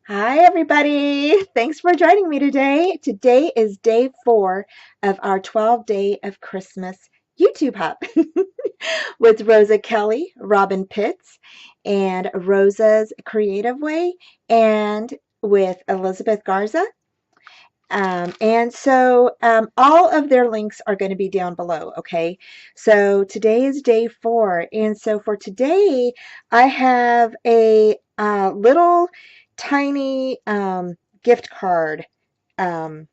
Hi, everybody. Thanks for joining me today. Today is day 4 of our 12 Day of Christmas YouTube Hop with Rosa Kelly, Robin Pitts, and Rosa's Creative Way, and with Elizabeth Garza. All of their links are going to be down below, okay? So today is day 4. And so for today, I have a little tiny gift card, um,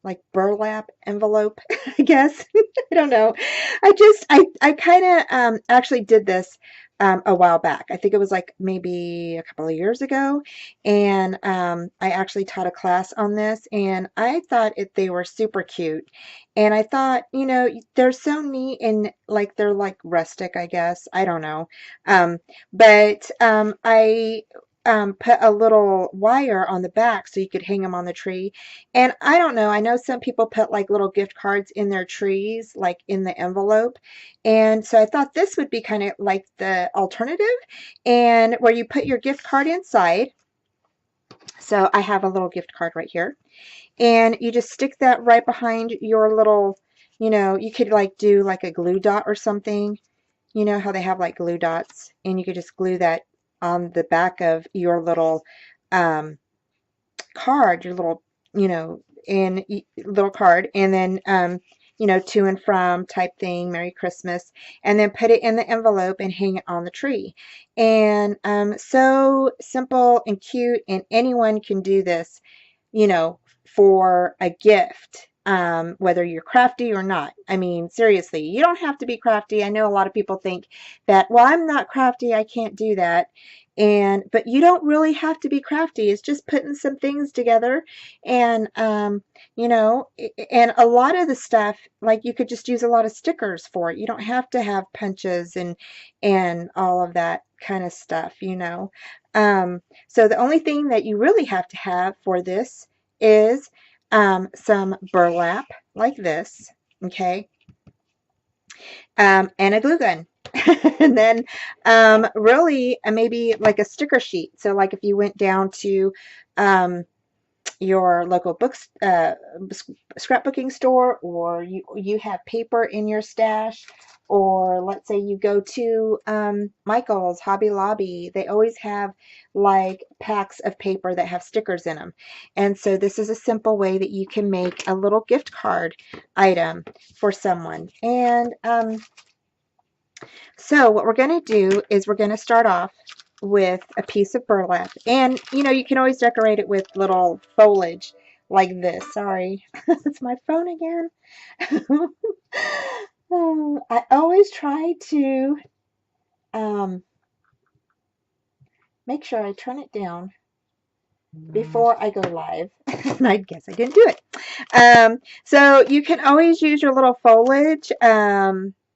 like burlap envelope, I guess. I don't know. I kind of actually did this a while back. I think it was like maybe a couple of years ago. And I actually taught a class on this, and I thought they were super cute. And I thought, they're so neat and like they're like rustic, I guess. I don't know. I put a little wire on the back so you could hang them on the tree. And I don't know, I know some people put like little gift cards in their trees, like in the envelope. And so I thought this would be kind of like the alternative, and where you put your gift card inside. So I have a little gift card right here. And you just stick that right behind your little, you could like do like a glue dot or something. You know how they have like glue dots, and you could just glue that on the back of your little um, card, your little, in little card, and then, to and from type thing, Merry Christmas, and then put it in the envelope and hang it on the tree. And so simple and cute, and anyone can do this, for a gift. Whether you're crafty or not. I mean, seriously, you don't have to be crafty. I know a lot of people think that, well, I'm not crafty, I can't do that. But you don't really have to be crafty. It's just putting some things together, and and a lot of the stuff, like, you could just use a lot of stickers for it. You don't have to have punches and all of that kind of stuff. So the only thing that you really have to have for this is some burlap like this, okay, and a glue gun. And then really maybe like a sticker sheet. So like if you went down to your local books scrapbooking store, or you have paper in your stash, or let's say you go to Michael's, Hobby Lobby, they always have like packs of paper that have stickers in them. And so this is a simple way that you can make a little gift card item for someone. And so what we're going to do is we're going to start off with a piece of burlap. And, you can always decorate it with little foliage like this. Sorry, it's my phone again. I always try to make sure I turn it down before I go live. And I guess I didn't do it. So you can always use your little foliage,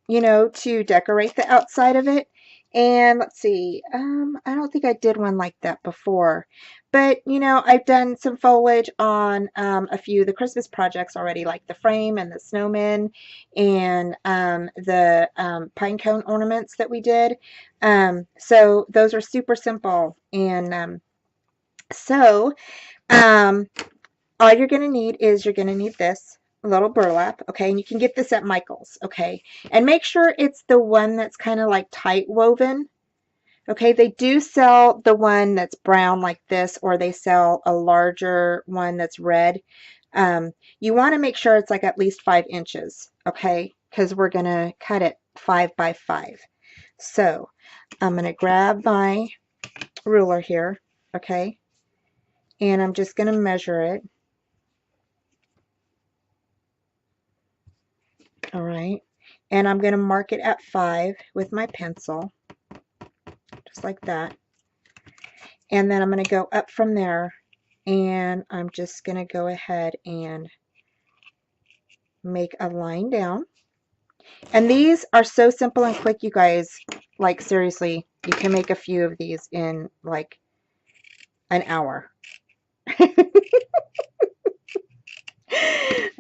to decorate the outside of it. And let's see, I don't think I did one like that before. But, I've done some foliage on a few of the Christmas projects already, like the frame and the snowmen, and the pine cone ornaments that we did. So those are super simple. And so um, all you're going to need is you're going to need this little burlap, okay? And you can get this at Michael's, okay? And make sure it's the one that's kind of like tight woven, okay? They do sell the one that's brown like this, or they sell a larger one that's red. You want to make sure it's like at least 5 inches, okay? Because we're going to cut it 5 by 5. So I'm going to grab my ruler here, okay? And I'm just going to measure it. All right, and I'm going to mark it at 5 with my pencil, just like that. And then I'm going to go up from there, and I'm just going to go ahead and make a line down. And these are so simple and quick, you guys. Like, seriously, you can make a few of these in like an hour.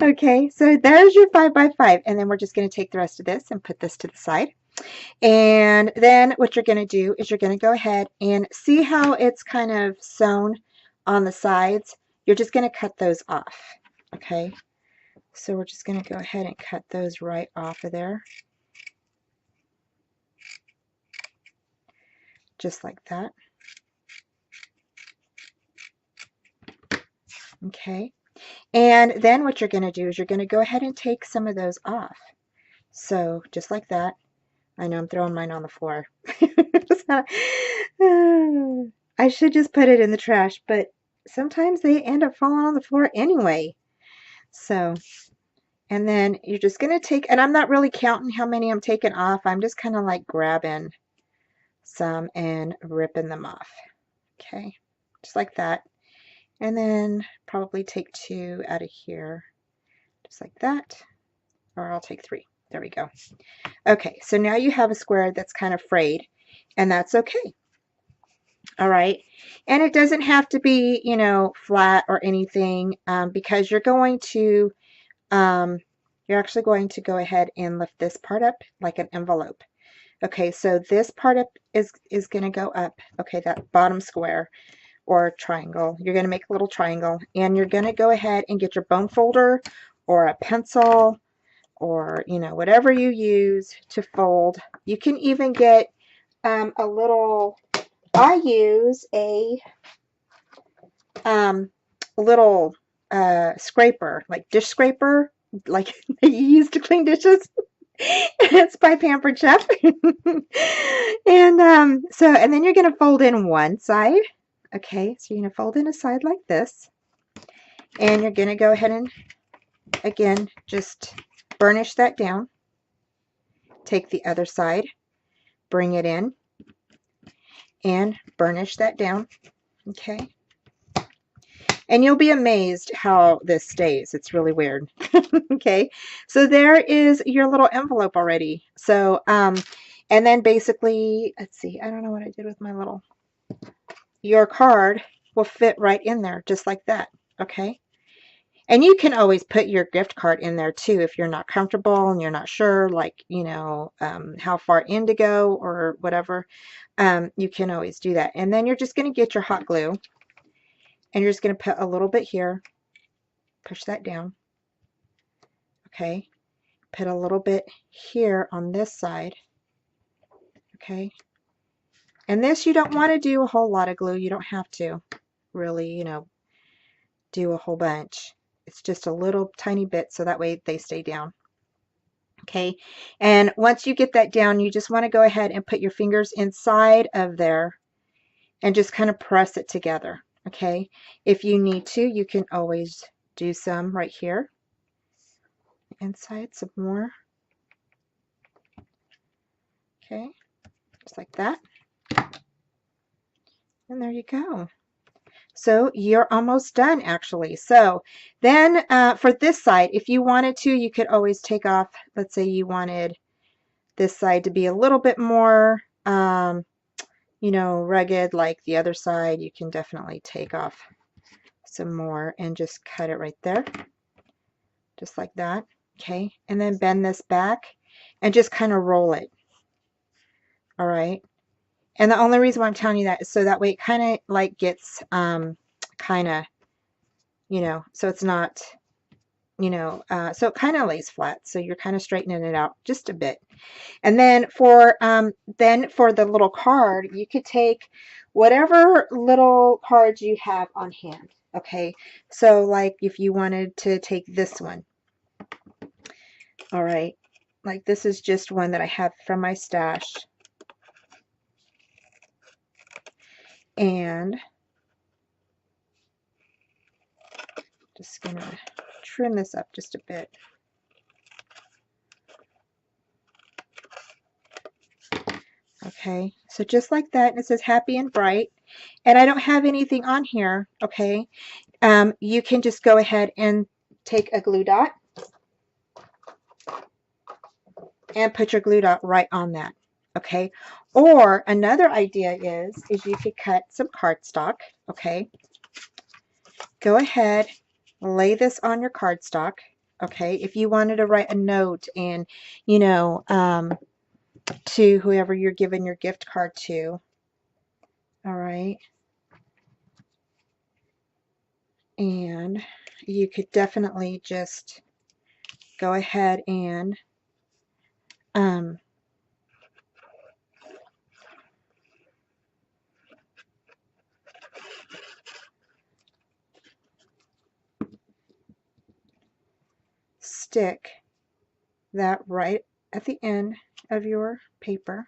Okay, so there's your 5 by 5, and then we're just going to take the rest of this and put this to the side. And then what you're going to do is you're going to go ahead and see how it's kind of sewn on the sides, you're just going to cut those off. Okay, so we're just going to go ahead and cut those right off of there. Just like that. Okay, and then what you're going to do is you're going to go ahead and take some of those off. So just like that. I know I'm throwing mine on the floor. I should just put it in the trash, but sometimes they end up falling on the floor anyway. So, and then you're just going to take, and I'm not really counting how many I'm taking off. I'm just kind of like grabbing some and ripping them off. Okay, just like that. And then probably take 2 out of here, just like that. Or I'll take 3. There we go. Okay, so now you have a square that's kind of frayed, and that's okay. All right, and it doesn't have to be, you know, flat or anything, because you're actually going to go ahead and lift this part up like an envelope. Okay, so this part up is going to go up. Okay, that bottom square or triangle, you're going to make a little triangle, and you're going to go ahead and get your bone folder or a pencil, or, you know, whatever you use to fold. You can even get a little, I use a little scraper, like dish scraper, like that you use to clean dishes. It's by Pampered Chef. And and then you're going to fold in one side. Okay, so you're going to fold in a side like this. And you're going to go ahead and, again, just burnish that down. Take the other side, bring it in, and burnish that down. Okay. And you'll be amazed how this stays. It's really weird. Okay. So there is your little envelope already. So, and then basically, let's see, I don't know what I did with my little, your card will fit right in there, just like that. Okay. And you can always put your gift card in there too if you're not comfortable and you're not sure, like, you know, how far in to go or whatever. You can always do that. And then you're just going to get your hot glue, and you're just going to put a little bit here, push that down. Okay. Put a little bit here on this side. Okay. And this, you don't want to do a whole lot of glue. You don't have to really, you know, do a whole bunch. It's just a little tiny bit so that way they stay down. Okay, and once you get that down, you just want to go ahead and put your fingers inside of there and just kind of press it together. Okay, if you need to, you can always do some right here. Inside some more. Okay, just like that. And there you go. So you're almost done, actually. So then for this side, if you wanted to, you could always take off, let's say you wanted this side to be a little bit more, you know, rugged like the other side. You can definitely take off some more and just cut it right there, just like that. Okay, and then bend this back and just kind of roll it. All right. And the only reason why I'm telling you that is so that way it kind of like gets kind of, you know, so it's not, you know, so it kind of lays flat. So you're kind of straightening it out just a bit. And then for the little card, you could take whatever little cards you have on hand. Okay, so like if you wanted to take this one, all right, like this is just one that I have from my stash, and just gonna trim this up just a bit. Okay, so just like that, and it says happy and bright, and I don't have anything on here. Okay, you can just go ahead and take a glue dot and put your glue dot right on that. Okay, or another idea is you could cut some cardstock. Okay, go ahead, lay this on your cardstock. Okay, if you wanted to write a note and, you know, to whoever you're giving your gift card to. All right. And you could definitely just go ahead and stick that right at the end of your paper.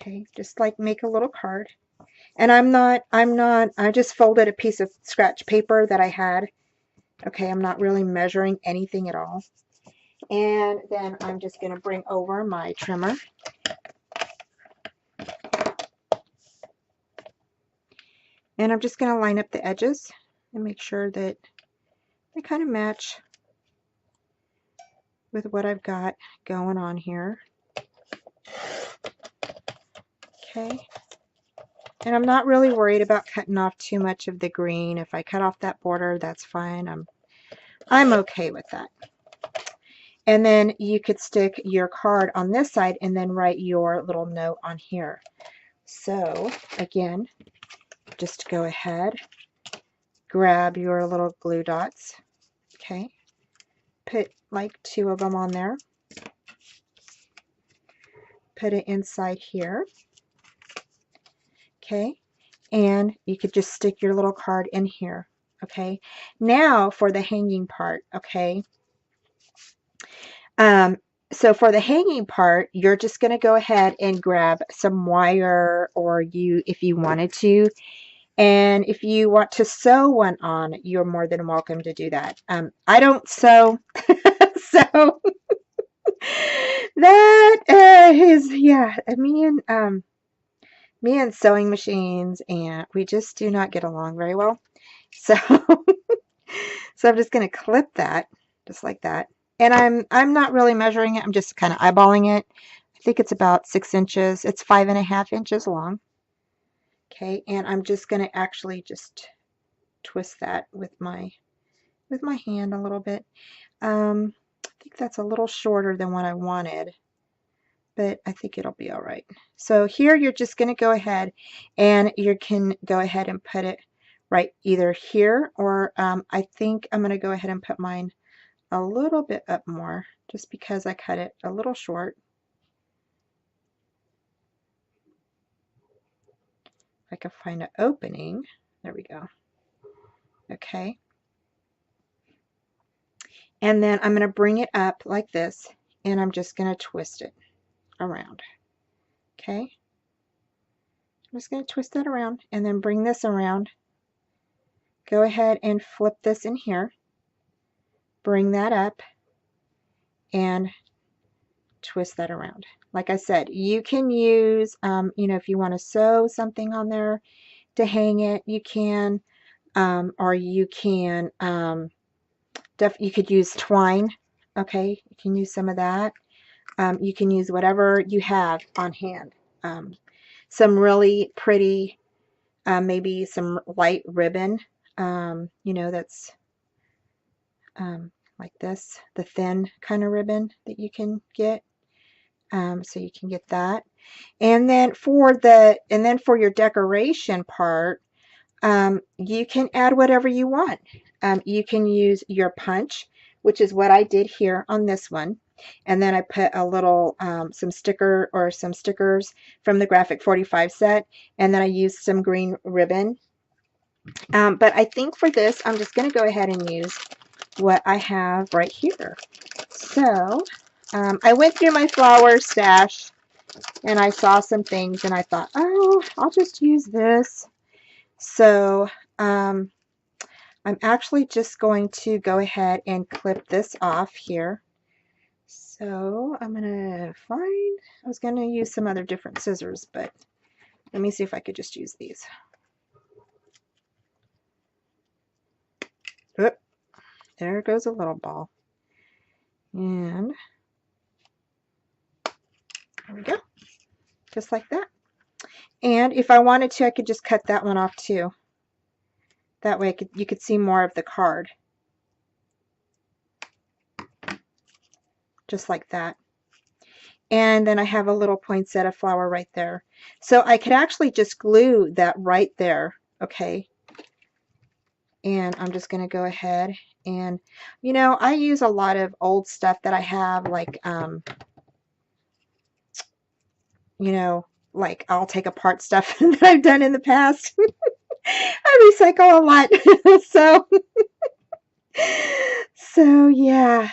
Okay, just like make a little card. And I just folded a piece of scratch paper that I had. Okay, I'm not really measuring anything at all. And then I'm just going to bring over my trimmer. And I'm just going to line up the edges and make sure that they kind of match with what I've got going on here. Okay. And I'm not really worried about cutting off too much of the green. If I cut off that border, that's fine. I'm okay with that. And then you could stick your card on this side and then write your little note on here. So again, just go ahead, grab your little glue dots. Okay. Put like 2 of them on there. Put it inside here. Okay. And you could just stick your little card in here. Okay. Now for the hanging part. Okay. So for the hanging part, you're just going to go ahead and grab some wire, or if you wanted to. And if you want to sew one on, you're more than welcome to do that. I don't sew, so that is, yeah, me and sewing machines, and we just do not get along very well. So, so I'm just going to clip that just like that. And I'm not really measuring it. I'm just kind of eyeballing it. I think it's about 6 inches. It's 5.5 inches long. Okay, and I'm just going to actually just twist that with my hand a little bit. I think that's a little shorter than what I wanted, but I think it'll be all right. So here you're just going to go ahead and you can go ahead and put it right either here, or I think I'm going to go ahead and put mine a little bit up more just because I cut it a little short. If I can find an opening, there we go. Okay. And then I'm going to bring it up like this, and I'm just going to twist it around. Okay. I'm just going to twist that around and then bring this around. Go ahead and flip this in here. Bring that up and twist that around. Like I said, you can use, if you want to sew something on there to hang it, you can, or you can, you could use twine. Okay, you can use some of that. You can use whatever you have on hand. Some really pretty, maybe some white ribbon, that's like this, the thin kind of ribbon that you can get. So you can get that. And then for your decoration part, you can add whatever you want. You can use your punch, which is what I did here on this one. And then I put a little, some stickers from the Graphic 45 set. And then I used some green ribbon. But I think for this, I'm just going to go ahead and use what I have right here. So I went through my flower stash and I saw some things and I thought, oh, I'll just use this. So I'm actually just going to go ahead and clip this off here. So I'm going to I was going to use some other different scissors, but let me see if I could just use these. Oop, there goes a little ball. And there we go. Just like that. And if I wanted to, I could just cut that one off too. That way you could see more of the card. Just like that. And then I have a little poinsettia flower right there. So I could actually just glue that right there, okay? And I'm just going to go ahead and, you know, I use a lot of old stuff that I have, like, you know, like I'll take apart stuff that I've done in the past. I recycle a lot. So yeah.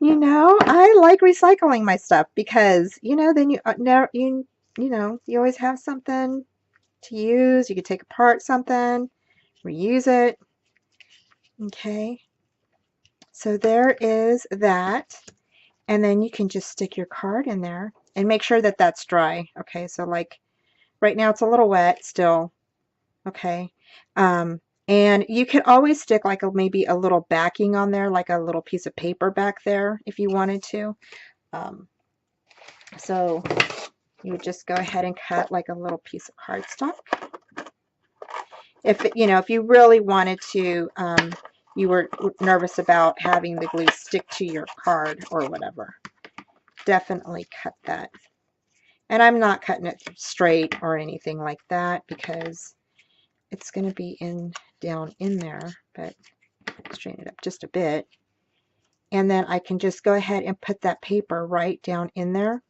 You know, I like recycling my stuff because, you know, then you never you know, you always have something to use. You could take apart something, reuse it. Okay. So there is that. And then you can just stick your card in there and make sure that that's dry. Okay, so like right now it's a little wet still. Okay. And you could always stick like maybe a little backing on there, like a little piece of paper back there if you wanted to. So you would just go ahead and cut like a little piece of cardstock. If you know, if you really wanted to, you were nervous about having the glue stick to your card or whatever, definitely cut that. And I'm not cutting it straight or anything like that because it's going to be down in there, but straighten it up just a bit. And then I can just go ahead and put that paper right down in there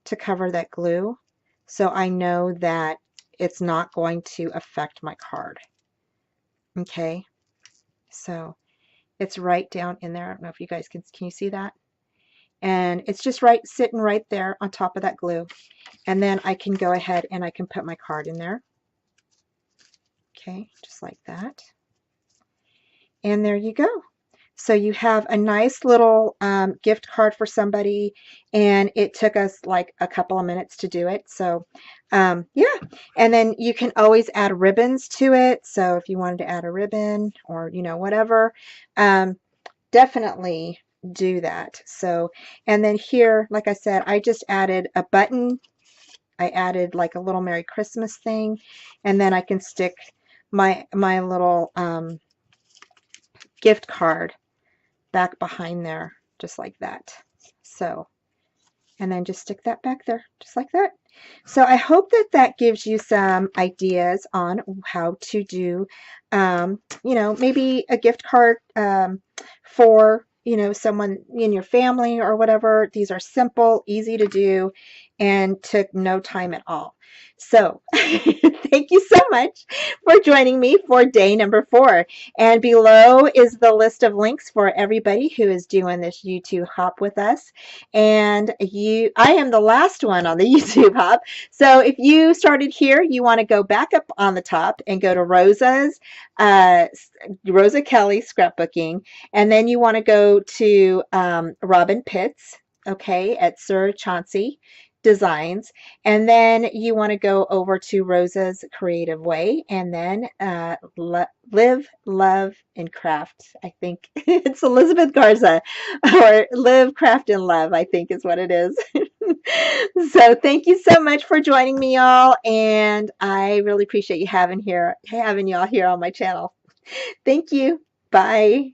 to cover that glue, so I know that it's not going to affect my card. Okay, so it's right down in there. I don't know if you guys can you see that? And it's just right sitting right there on top of that glue. And then I can go ahead and I can put my card in there. Okay, just like that. And there you go. So you have a nice little gift card for somebody, and it took us like a couple of minutes to do it. So yeah, and then you can always add ribbons to it. So if you wanted to add a ribbon or, you know, whatever, definitely do that. So, and then here, like I said, I just added a button. I added like a little Merry Christmas thing, and then I can stick my little gift card back behind there, just like that. So, and then just stick that back there, just like that. So I hope that that gives you some ideas on how to do, you know, maybe a gift card for, you know, someone in your family or whatever. These are simple, easy to do, and took no time at all. So thank you so much for joining me for day number 4. And below is the list of links for everybody who is doing this YouTube hop with us. And I am the last one on the YouTube hop. So if you started here, you want to go back up on the top and go to Rosa Kelly Scrapbooking. And then you want to go to Robin Pitts, okay, at Sir Chauncey Designs, and then you want to go over to Rosa's Creative Way, and then Live, Love, and Craft. I think it's Elizabeth Garza, or Live, Craft, and Love, I think is what it is. So thank you so much for joining me, all, and I really appreciate you having y'all here on my channel. Thank you. Bye.